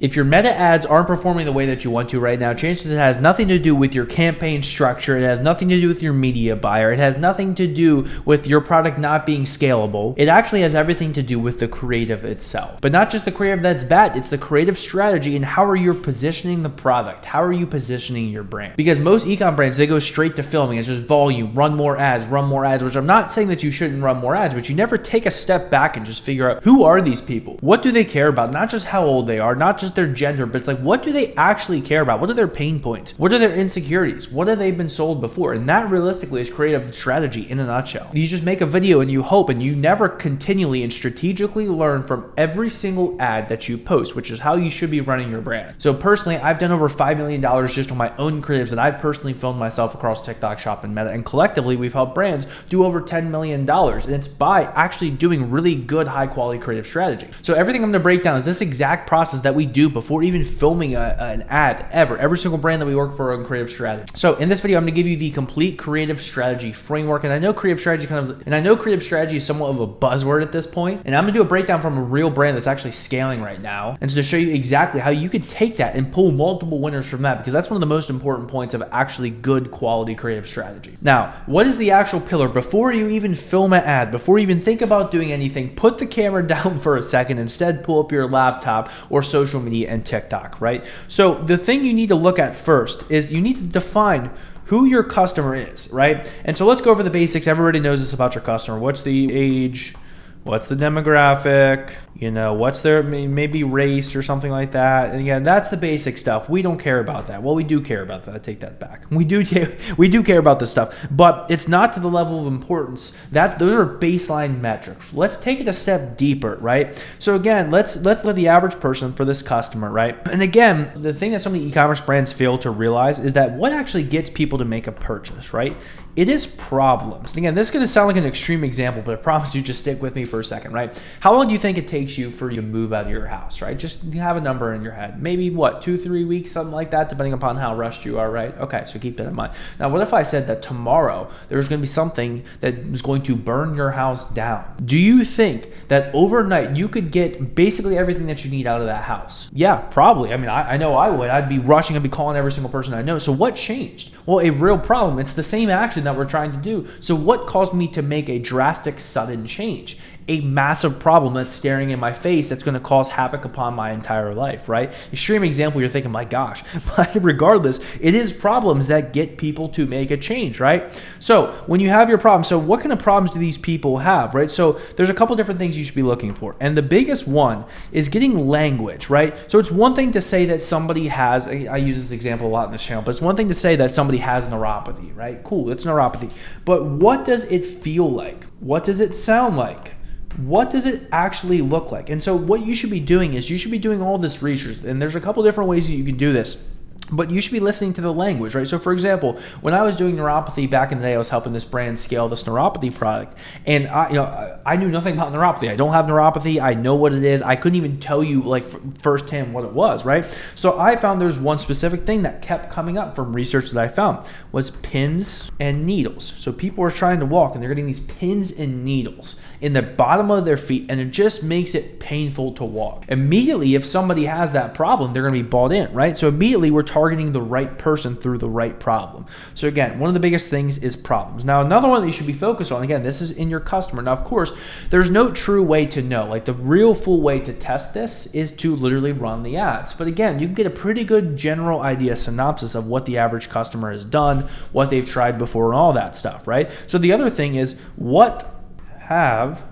If your meta ads aren't performing the way that you want to right now, chances it has nothing to do with your campaign structure. It has nothing to do with your media buyer. It has nothing to do with your product not being scalable. It actually has everything to do with the creative itself. But not just the creative that's bad, it's the creative strategy and how are you positioning the product? How are you positioning your brand? Because most e-com brands, they go straight to filming. It's just volume, run more ads, which I'm not saying that you shouldn't run more ads, but you never take a step back and just figure out who are these people? What do they care about? Not just how old they are, not just their gender, but it's like, what do they actually care about? What are their pain points? What are their insecurities? What have they been sold before? And that realistically is creative strategy in a nutshell. You just make a video and you hope, and you never continually and strategically learn from every single ad that you post, which is how you should be running your brand. So personally, I've done over $5 million just on my own creatives that I've personally filmed myself across TikTok Shop and Meta. And collectively, we've helped brands do over $10 million. And it's by actually doing really good, high quality creative strategy. So everything I'm going to break down is this exact process that we do before even filming an ad ever. Every single brand that we work for on creative strategy. So in this video, I'm going to give you the complete creative strategy framework. And I know creative strategy is somewhat of a buzzword at this point. And I'm going to do a breakdown from a real brand that's actually scaling right now. And so to show you exactly how you could take that and pull multiple winners from that, because that's one of the most important points of actually good quality creative strategy. Now, what is the actual pillar? Before you even film an ad, before you even think about doing anything, put the camera down for a second. Instead, pull up your laptop or social media and TikTok, right? So the thing you need to look at first is you need to define who your customer is, right? And so let's go over the basics. Everybody knows this about your customer. What's the age? What's the demographic? What's their maybe race or something like that? And again, that's the basic stuff. We don't care about that. Well, we do care about that. I take that back. We do care about this stuff, but it's not to the level of importance. Those are baseline metrics. Let's take it a step deeper, right? So again, let's let the average person for this customer, right? And again, the thing that so many e-commerce brands fail to realize is that what actually gets people to make a purchase, right? It is problems. And again, this is going to sound like an extreme example, but I promise you, just stick with me for a second, right? How long do you think it takes you for you to move out of your house, right? Just have a number in your head. Maybe 2-3 weeks, something like that, depending upon how rushed you are, right? Okay, so keep that in mind. Now, what if I said that tomorrow there's going to be something that is going to burn your house down? Do you think that overnight you could get basically everything that you need out of that house? Yeah, probably. I mean, I know I would. I'd be rushing. I'd be calling every single person I know. So what changed? Well, a real problem. It's the same action that we're trying to do. So what caused me to make a drastic, sudden change? A massive problem that's staring in my face that's going to cause havoc upon my entire life, right? Extreme example, you're thinking, my gosh, but regardless, it is problems that get people to make a change, right? So when you have your problem, so what kind of problems do these people have, right? So there's a couple different things you should be looking for. And the biggest one is getting language, right? So it's one thing to say that somebody has, I use this example a lot in this channel, but it's one thing to say that somebody has neuropathy, right? Cool, it's neuropathy. But what does it feel like? What does it sound like? What does it actually look like? And so what you should be doing is you should be doing all this research. And there's a couple different ways that you can do this. But you should be listening to the language, right? So for example, when I was doing neuropathy back in the day, I was helping this brand scale this neuropathy product. And I knew nothing about neuropathy. I don't have neuropathy. I know what it is. I couldn't even tell you firsthand what it was, right? So I found there's one specific thing that kept coming up from research that I found was pins and needles. So people are trying to walk and they're getting these pins and needles in the bottom of their feet, and it just makes it painful to walk. Immediately, if somebody has that problem, they're going to be bought in, right? So immediately we're targeting the right person through the right problem. So again, one of the biggest things is problems. Now, another one that you should be focused on, again, this is in your customer. Now, of course, there's no true way to know. Like the real full way to test this is to literally run the ads. But again, you can get a pretty good general idea, synopsis of what the average customer has done, what they've tried before, and all that stuff, right? So the other thing is, what have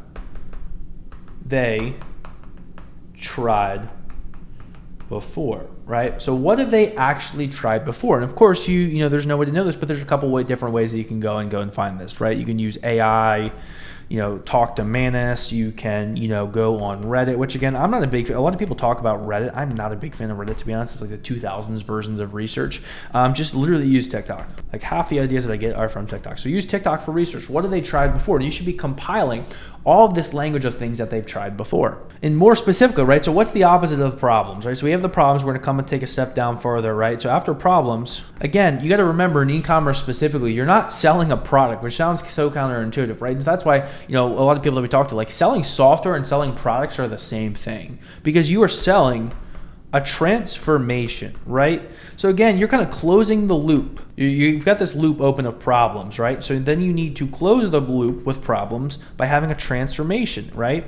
they tried before, right? So what have they actually tried before? And of course, you know, there's no way to know this, but there's a couple different ways that you can go and find this, right? You can use AI, talk to Manus. You can, go on Reddit, which again, I'm not a big fan. A lot of people talk about Reddit. I'm not a big fan of Reddit, to be honest. It's like the 2000s versions of research. Just literally use TikTok. Like half the ideas that I get are from TikTok. So use TikTok for research. What have they tried before? And you should be compiling all of this language of things that they've tried before. And more specifically, right? So what's the opposite of the problems, right? So we have the problems. We're going to come and take a step down further, right? So after problems, again, you got to remember in e-commerce specifically, you're not selling a product, which sounds so counterintuitive, right? That's why, a lot of people that we talk to, like selling software and selling products are the same thing, because you are selling a transformation, right? So again, you're kind of closing the loop. You've got this loop open of problems, right? So then you need to close the loop with problems by having a transformation, right?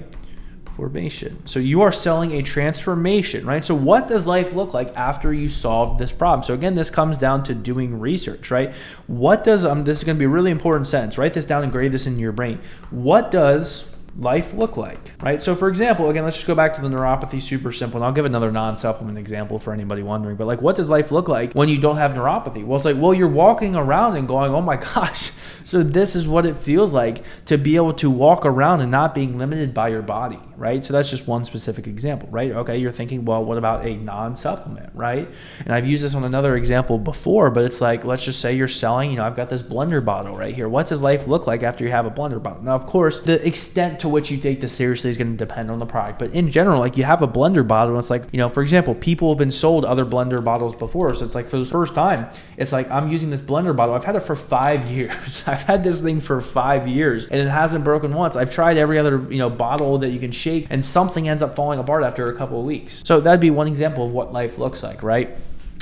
Formation. So you are selling a transformation, right? So what does life look like after you solve this problem? So again, this comes down to doing research, right? What does, this is going to be a really important sentence. Write this down and grade this into your brain. What does life look like, right? So for example, again, let's just go back to the neuropathy, super simple. And I'll give another non-supplement example for anybody wondering, but like, what does life look like when you don't have neuropathy? Well, it's like, well, you're walking around and going, oh my gosh. So this is what it feels like to be able to walk around and not being limited by your body, right? So that's just one specific example, right? Okay, you're thinking, well, what about a non-supplement, right? And I've used this on another example before, but it's like, let's just say you're selling, I've got this blender bottle right here. What does life look like after you have a blender bottle? Now, of course, the extent to which you take this seriously is going to depend on the product, but in general, like you have a blender bottle, it's like, for example, people have been sold other blender bottles before. So it's like for the first time, it's like, I'm using this blender bottle. I've had it for 5 years. I've had this thing for 5 years and it hasn't broken once. I've tried every other, bottle that you can shake and something ends up falling apart after a couple of weeks. So that'd be one example of what life looks like, right?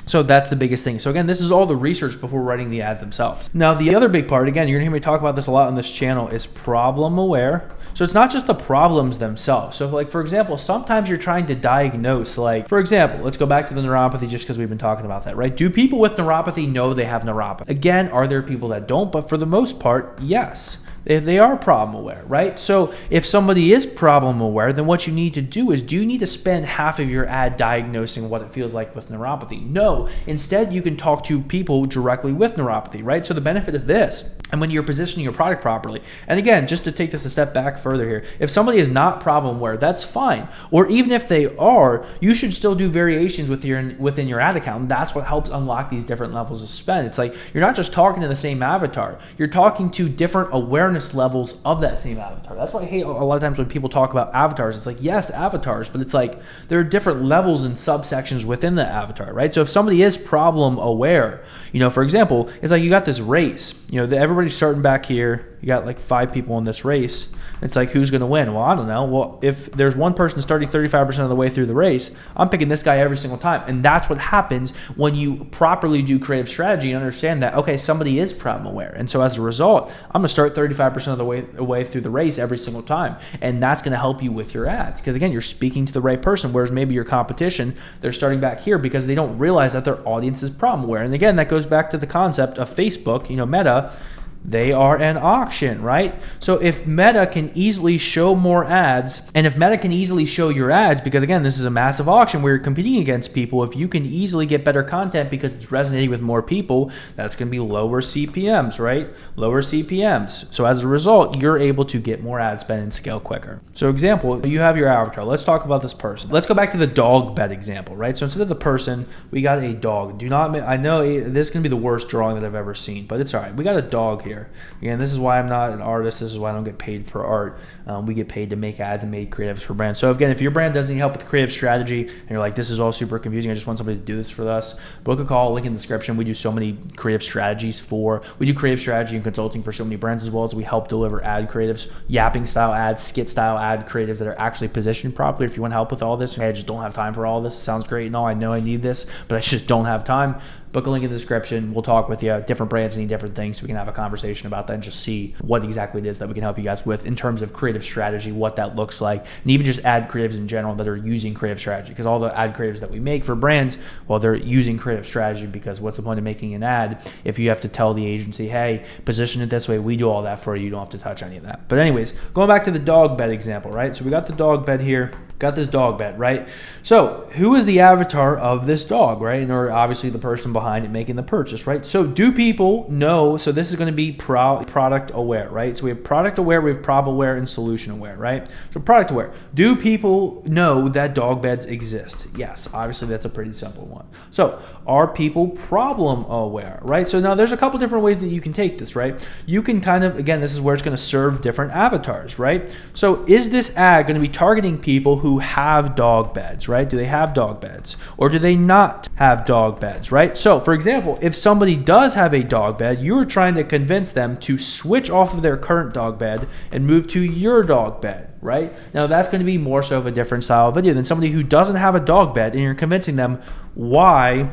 So that's the biggest thing. So again, this is all the research before writing the ads themselves. Now, the other big part, again, you're gonna hear me talk about this a lot on this channel, is problem aware. So it's not just the problems themselves. So like, for example, sometimes you're trying to diagnose, like, for example, let's go back to the neuropathy just because we've been talking about that, right? Do people with neuropathy know they have neuropathy? Again, are there people that don't? But for the most part, yes. They are problem aware, right? So if somebody is problem aware, then what you need to do is, do you need to spend half of your ad diagnosing what it feels like with neuropathy? No. Instead, you can talk to people directly with neuropathy, right? So the benefit of this, and when you're positioning your product properly, and again, just to take this a step back further here, if somebody is not problem aware, that's fine. Or even if they are, you should still do variations within your ad account. And that's what helps unlock these different levels of spend. It's like, you're not just talking to the same avatar, you're talking to different awareness levels of that same avatar. That's why I hate a lot of times when people talk about avatars. It's like, yes, avatars, but it's like there are different levels and subsections within the avatar, right? So if somebody is problem aware, for example, it's like you got this race, everybody's starting back here. You got like 5 people in this race. It's like, who's going to win? Well, I don't know. Well, if there's one person starting 35% of the way through the race, I'm picking this guy every single time. And that's what happens when you properly do creative strategy and understand that, okay, somebody is problem aware. And so as a result, I'm going to start 35% of the way through the race every single time. And that's going to help you with your ads. Because again, you're speaking to the right person, whereas maybe your competition, they're starting back here because they don't realize that their audience is problem aware. And again, that goes back to the concept of Facebook, Meta. They are an auction, right? So if Meta can easily show more ads, and if Meta can easily show your ads, because again, this is a massive auction where you're competing against people, if you can easily get better content because it's resonating with more people, that's going to be lower CPMs, right? Lower CPMs. So as a result, you're able to get more ad spend and scale quicker. So example, you have your avatar. Let's talk about this person. Let's go back to the dog bed example, right? So instead of the person, we got a dog. I know this is going to be the worst drawing that I've ever seen, but it's all right. We got a dog here. Again, this is why I'm not an artist. This is why I don't get paid for art. We get paid to make ads and make creatives for brands. So again, if your brand doesn't need help with creative strategy and you're like, this is all super confusing, I just want somebody to do this for us, book a call, link in the description. We do so many creative strategies we do creative strategy and consulting for so many brands, as well as we help deliver ad creatives, yapping style ads, skit style ad creatives that are actually positioned properly. If you want help with all this, hey, I just don't have time for all this. It sounds great. No, I know I need this, but I just don't have time. Book a link in the description. We'll talk with you. Different brands need different things, so we can have a conversation about that and just see what exactly it is that we can help you guys with in terms of creative strategy, what that looks like, and even just ad creatives in general that are using creative strategy. Because all the ad creatives that we make for brands, well, they're using creative strategy, because what's the point of making an ad if you have to tell the agency, hey, position it this way, we do all that for you, you don't have to touch any of that. But anyways, going back to the dog bed example, right? So we got the dog bed here. Got this dog bed, right? So who is the avatar of this dog, right? Or obviously the person behind it making the purchase, right? So do people know? So this is going to be product aware, right? So we have product aware, we have prob aware, and solution aware, right? So product aware. Do people know that dog beds exist? Yes, obviously that's a pretty simple one. So are people problem aware, right? So now there's a couple different ways that you can take this, right? You can kind of, again, this is where it's going to serve different avatars, right? So is this ad going to be targeting people who who have dog beds, right? Do they have dog beds or do they not have dog beds, right? So for example, if somebody does have a dog bed, you're trying to convince them to switch off of their current dog bed and move to your dog bed, right? Now that's going to be more so of a different style of video than somebody who doesn't have a dog bed and you're convincing them why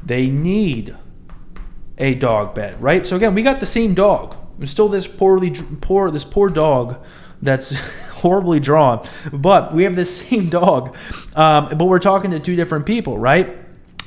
they need a dog bed, right? So again, we got the same dog. There's still this poor dog that's horribly drawn, but we have the same dog, but we're talking to two different people, right?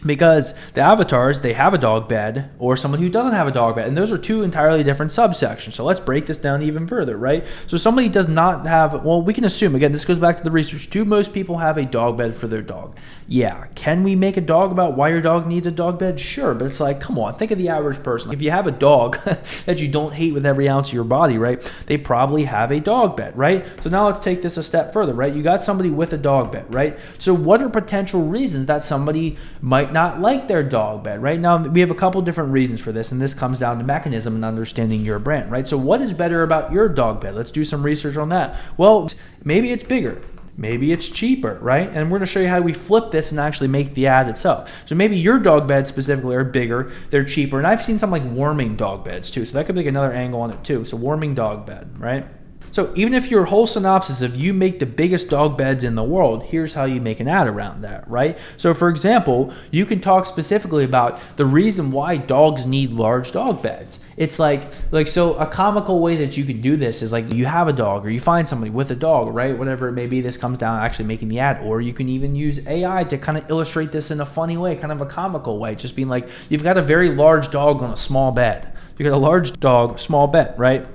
Because the avatars, they have a dog bed or someone who doesn't have a dog bed. And those are two entirely different subsections. So let's break this down even further, right? So somebody does not have, well, we can assume, again, this goes back to the research. Do most people have a dog bed for their dog? Yeah. Can we make a dog about why your dog needs a dog bed? Sure. But it's like, come on, think of the average person. If you have a dog that you don't hate with every ounce of your body, right? They probably have a dog bed, right? So now let's take this a step further, right? You got somebody with a dog bed, right? So what are potential reasons that somebody might not like their dog bed, right? Now, we have a couple different reasons for this, and this comes down to mechanism and understanding your brand, right? So what is better about your dog bed? Let's do some research on that. Well, maybe it's bigger. Maybe it's cheaper, right? And we're going to show you how we flip this and actually make the ad itself. So maybe your dog beds specifically are bigger, they're cheaper. And I've seen some like warming dog beds too. So that could be another angle on it too. So warming dog bed, right? So even if your whole synopsis of you make the biggest dog beds in the world, here's how you make an ad around that, right? So for example, you can talk specifically about the reason why dogs need large dog beds. It's like so a comical way that you can do this is like you have a dog or you find somebody with a dog, right? Whatever it may be, this comes down to actually making the ad. Or you can even use AI to kind of illustrate this in a funny way, kind of a comical way. Just being like, you've got a very large dog on a small bed. You got a large dog, small bed, right?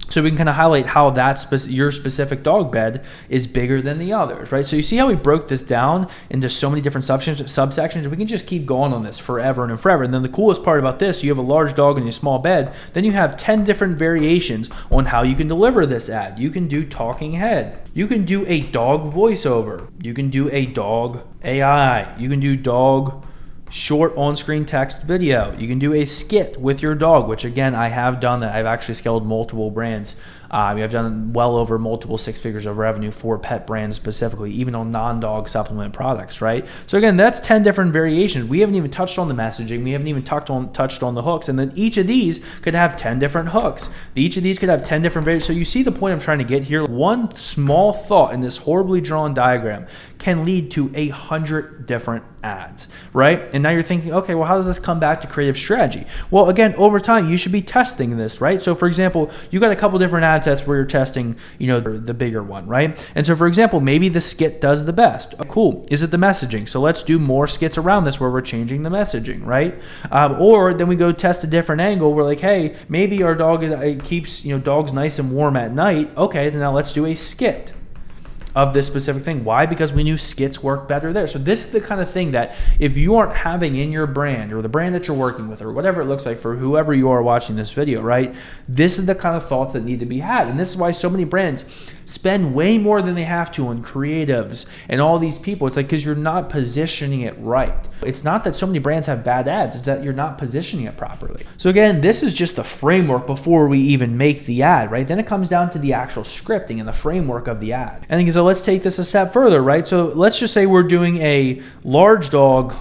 So we can kind of highlight how your specific dog bed is bigger than the others, right? So you see how we broke this down into so many different subsections? We can just keep going on this forever and forever. And then the coolest part about this, you have a large dog in a small bed, then you have 10 different variations on how you can deliver this ad. You can do talking head. You can do a dog voiceover. You can do a dog AI. You can do dog short on-screen text video. You can do a skit with your dog, which again, I have done that. I've actually scaled multiple brands. I've done well over multiple six figures of revenue for pet brands specifically, even on non-dog supplement products, right? So again, that's 10 different variations. We haven't even touched on the messaging. We haven't even touched on the hooks. And then each of these could have 10 different hooks. Each of these could have 10 different variations. So you see the point I'm trying to get here. One small thought in this horribly drawn diagram can lead to 100 different ads, right? And now you're thinking, okay, well, how does this come back to creative strategy? Well, again, over time, you should be testing this, right? So for example, you got a couple different ad sets where you're testing, the bigger one, right? And so for example, maybe the skit does the best. Cool. Is it the messaging? So let's do more skits around this where we're changing the messaging, right? Or then we go test a different angle. We're like, hey, maybe our dog keeps, dogs nice and warm at night. Okay, then now let's do a skit of this specific thing. Why? Because we knew skits work better there. So this is the kind of thing that if you aren't having in your brand or the brand that you're working with or whatever it looks like for whoever you are watching this video, right? This is the kind of thoughts that need to be had. And this is why so many brands spend way more than they have to on creatives and all these people. It's like, because you're not positioning it right. It's not that so many brands have bad ads, it's that you're not positioning it properly. So again, this is just the framework before we even make the ad, right? Then it comes down to the actual scripting and the framework of the ad. And so let's take this a step further, right? So let's just say we're doing a large dog.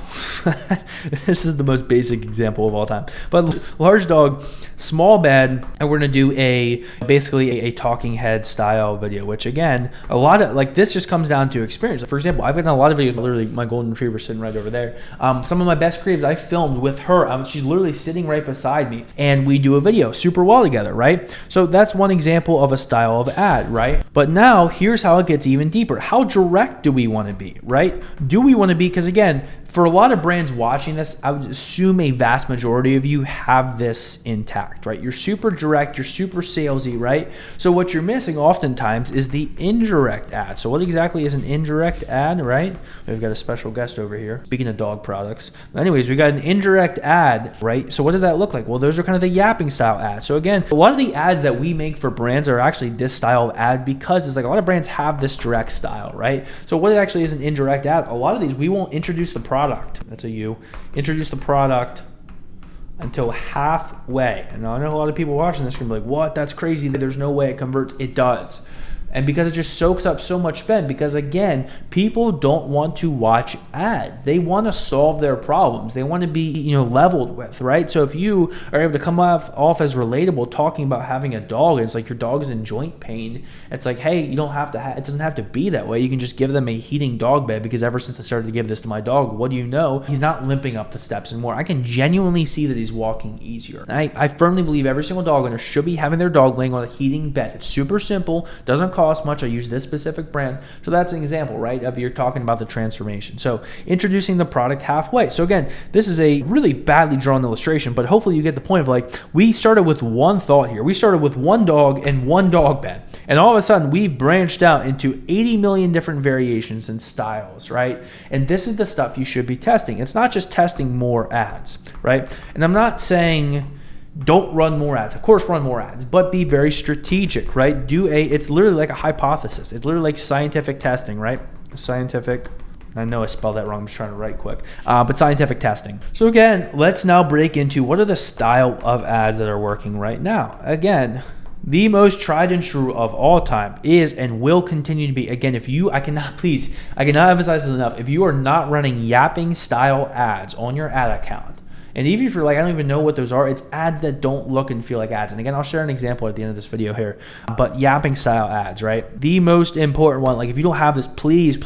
This is the most basic example of all time, but large dog, small bed, and we're going to do basically a talking head style video, which again, a lot of this just comes down to experience. For example, I've done a lot of videos, literally my golden retriever sitting right over there. Some of my best creatives I filmed with her. She's literally sitting right beside me and we do a video super well together, right? So that's one example of a style of ad, right? But now here's how it gets even deeper. How direct do we want to be, right? Do we want to be, because again, for a lot of brands watching this, I would assume a vast majority of you have this intact, right? You're super direct, you're super salesy, right? So what you're missing oftentimes is the indirect ad. So what exactly is an indirect ad, right? We've got a special guest over here. Speaking of dog products. Anyways, we got an indirect ad, right? So what does that look like? Well, those are kind of the yapping style ads. So again, a lot of the ads that we make for brands are actually this style of ad because it's like a lot of brands have this direct style, right? So what actually is an indirect ad? A lot of these, we won't introduce the product. That's a you. Introduce the product until halfway. And I know a lot of people watching this are going to be like, what? That's crazy. There's no way it converts. It does. And because it just soaks up so much spend, because again, people don't want to watch ads. They want to solve their problems. They want to be, leveled with, right? So if you are able to come off as relatable, talking about having a dog, and it's like your dog is in joint pain. It's like, hey, you don't have to. It doesn't have to be that way. You can just give them a heating dog bed, because ever since I started to give this to my dog, what do you know? He's not limping up the steps anymore. I can genuinely see that he's walking easier. And I firmly believe every single dog owner should be having their dog laying on a heating bed. It's super simple, doesn't cost much. I use this specific brand. So that's an example, right, of you're talking about the transformation. So introducing the product halfway. So again, this is a really badly drawn illustration, but hopefully you get the point of like, we started with one thought here. We started with one dog and one dog bed. And all of a sudden we've branched out into 80 million different variations and styles, right? And this is the stuff you should be testing. It's not just testing more ads, right? And I'm not saying don't run more ads. Of course, run more ads, but be very strategic, right? It's literally like a hypothesis. It's literally like scientific testing, right? I know I spelled that wrong. I'm just trying to write quick. But scientific testing. So again, let's now break into what are the style of ads that are working right now. Again, the most tried and true of all time is and will continue to be, again, I cannot emphasize this enough. If you are not running yapping style ads on your ad account, and even if you're like, I don't even know what those are, it's ads that don't look and feel like ads. And again, I'll share an example at the end of this video here. But yapping style ads, right? The most important one, like if you don't have this, please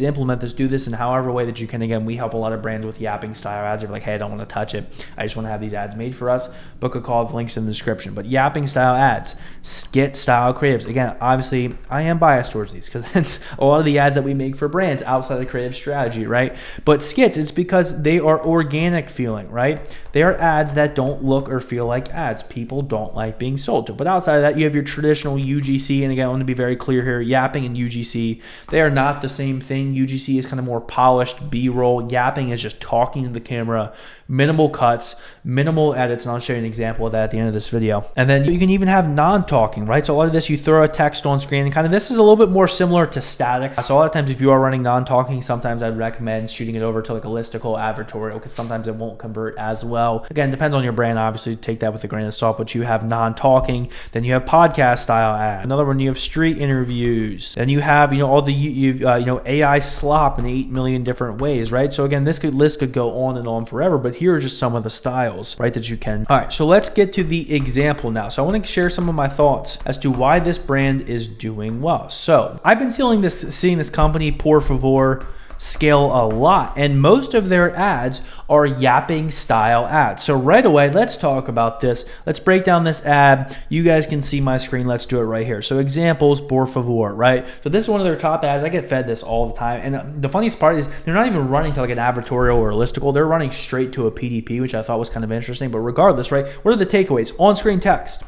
implement this, do this in however way that you can. Again, we help a lot of brands with yapping style ads. If you're like, hey, I don't want to touch it, I just want to have these ads made for us, book a call, the links in the description. But yapping style ads, skit style creatives. Again, obviously, I am biased towards these because it's a lot of the ads that we make for brands outside the creative strategy, right? But skits, it's because they are organic feeling, right? They are ads that don't look or feel like ads. People don't like being sold to. But outside of that, you have your traditional UGC. And again, I want to be very clear here. Yapping and UGC, they are not the same thing. UGC is kind of more polished B-roll. Yapping is just talking to the camera, minimal cuts, minimal edits. And I'll show you an example of that at the end of this video. And then you can even have non-talking, right? So a lot of this, you throw a text on screen and kind of, this is a little bit more similar to statics. So a lot of times if you are running non-talking, sometimes I'd recommend shooting it over to like a listicle advertorial because sometimes it won't convert as well. Again, depends on your brand. Obviously, take that with a grain of salt, but you have non-talking. Then you have podcast style ads. Another one, you have street interviews. Then you have, all the, AI slop in 8 million different ways, right? So again, list could go on and on forever, but here are just some of the styles, right, that you can. All right, so let's get to the example now. So I want to share some of my thoughts as to why this brand is doing well. So I've been seeing this company, Por Favor, scale a lot, and most of their ads are yapping style ads. So right away, let's talk about this. Let's break down this ad. You guys can see my screen. Let's do it right here. So examples, Por Favor, right? So this is one of their top ads. I get fed this all the time. And the funniest part is they're not even running to like an advertorial or a listicle. They're running straight to a PDP, which I thought was kind of interesting. But regardless, right? What are the takeaways? On-screen text.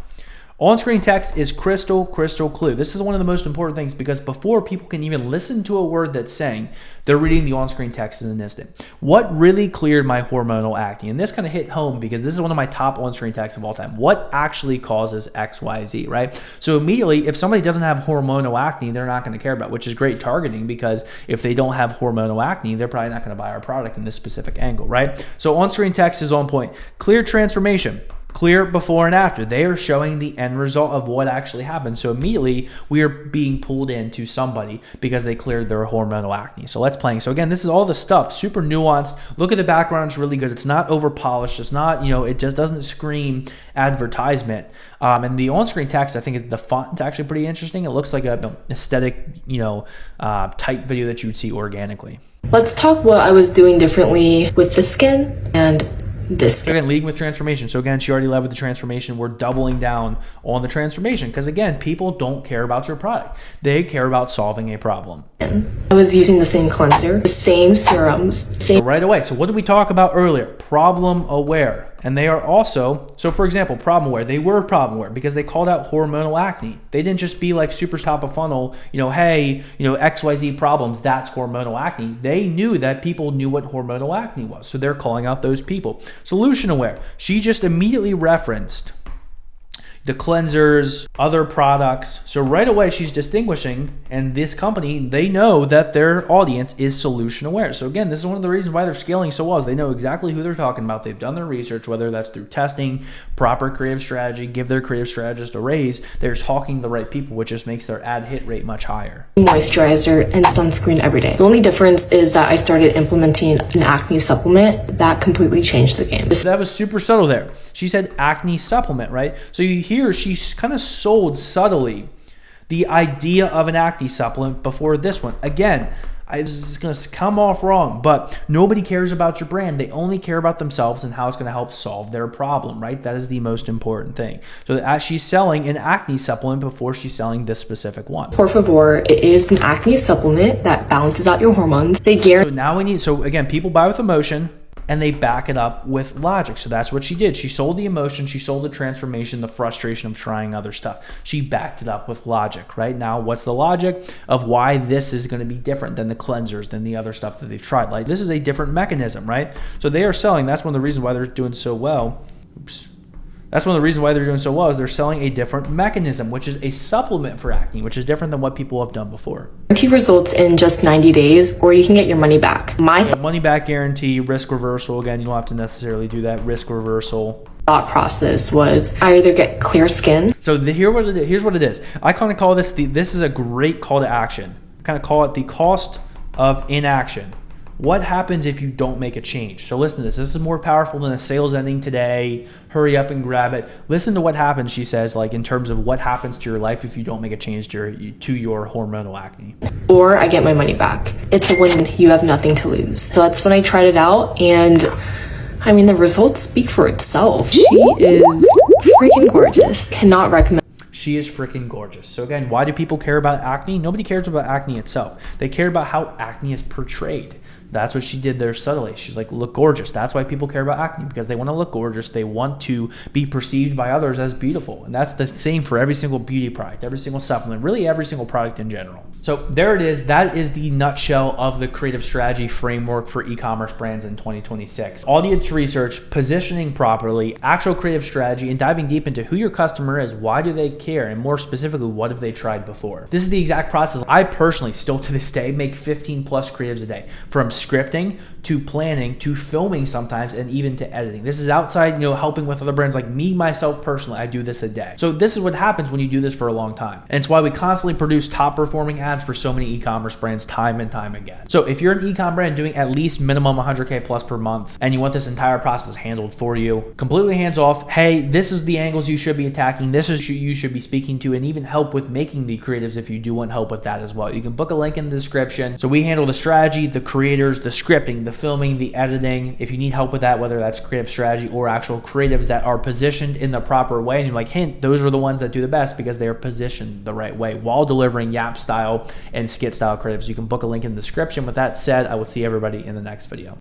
On-screen text is crystal clear. This is one of the most important things because before people can even listen to a word that's saying, they're reading the on-screen text in an instant. What really cleared my hormonal acne? And this kind of hit home because this is one of my top on-screen texts of all time. What actually causes XYZ, right? So immediately, if somebody doesn't have hormonal acne, they're not going to care about, which is great targeting because if they don't have hormonal acne, they're probably not going to buy our product in this specific angle, right? So on-screen text is on point. Clear transformation. Clear before and after. They are showing the end result of what actually happened. So immediately we are being pulled into somebody because they cleared their hormonal acne. So let's play. So again, this is all the stuff, super nuanced. Look at the background, it's really good. It's not over polished. It's not, it just doesn't scream advertisement. And the on-screen text, I think the font's actually pretty interesting. It looks like a aesthetic, type video that you would see organically. Let's talk what I was doing differently with the skin and this. Again, leading with transformation. So again, she already led with the transformation. We're doubling down on the transformation because again, people don't care about your product. They care about solving a problem. I was using the same cleanser, the same serums, So right away. So what did we talk about earlier? Problem aware. And they are also, so for example, problem aware. They were problem aware because they called out hormonal acne. They didn't just be like super top of funnel, hey, XYZ problems, that's hormonal acne. They knew that people knew what hormonal acne was. So they're calling out those people. Solution aware. She just immediately referenced, the cleansers, other products. So right away she's distinguishing, and this company, they know that their audience is solution aware. So again, this is one of the reasons why they're scaling so well, is they know exactly who they're talking about. They've done their research, whether that's through testing, proper creative strategy, give their creative strategist a raise. They're talking to the right people, which just makes their ad hit rate much higher. Moisturizer and sunscreen every day. The only difference is that I started implementing an acne supplement that completely changed the game. That was super subtle there. She said acne supplement, right? So you hear she kind of sold subtly the idea of an acne supplement before this one. Again, this is going to come off wrong, but nobody cares about your brand. They only care about themselves and how it's going to help solve their problem, right? That is the most important thing. So as she's selling an acne supplement before she's selling this specific one. Por favor, it is an acne supplement that balances out your hormones. They guarantee. So again, people buy with emotion, and they back it up with logic. So that's what she did. She sold the emotion, she sold the transformation, the frustration of trying other stuff. She backed it up with logic, right? Now, what's the logic of why this is going to be different than the cleansers, than the other stuff that they've tried? Like, this is a different mechanism, right? So they are selling, that's one of the reasons why they're doing so well. That's one of the reasons why they're doing so well, is they're selling a different mechanism, which is a supplement for acne, which is different than what people have done before. Guarantee results in just 90 days, or you can get your money back. My money back guarantee, risk reversal. Again, you don't have to necessarily do that. Risk reversal. thought process was I either get clear skin. So here's what it is. I kind of call this this is a great call to action. I kind of call it the cost of inaction. What happens if you don't make a change? So listen to this. This is more powerful than a sales ending today. Hurry up and grab it. Listen to what happens, she says, like in terms of what happens to your life if you don't make a change to your hormonal acne. Or I get my money back. It's a win. You have nothing to lose. So that's when I tried it out, and I mean, the results speak for itself. She is freaking gorgeous. Cannot recommend. She is freaking gorgeous. So again, why do people care about acne? Nobody cares about acne itself. They care about how acne is portrayed. That's what she did there subtly. She's like, look gorgeous. That's why people care about acne, because they want to look gorgeous. They want to be perceived by others as beautiful. And that's the same for every single beauty product, every single supplement, really every single product in general. So there it is. That is the nutshell of the creative strategy framework for e-commerce brands in 2026. Audience research, positioning properly, actual creative strategy, and diving deep into who your customer is, why do they care, and more specifically, what have they tried before. This is the exact process. I personally, still to this day, make 15 plus creatives a day, from scripting to planning to filming sometimes, and even to editing. This is outside, helping with other brands. Like me, myself personally, I do this a day. So this is what happens when you do this for a long time. And it's why we constantly produce top performing ads for so many e-commerce brands time and time again. So if you're an e-com brand doing at least minimum 100K plus per month, and you want this entire process handled for you, completely hands off, hey, this is the angles you should be attacking, this is who you should be speaking to, and even help with making the creatives if you do want help with that as well. You can book a link in the description. So we handle the strategy, the creators, the scripting, the filming, the editing. If you need help with that, whether that's creative strategy or actual creatives that are positioned in the proper way, and you're like, hint, those are the ones that do the best because they are positioned the right way while delivering Yap style and skit style creatives. You can book a link in the description. With that said, I will see everybody in the next video.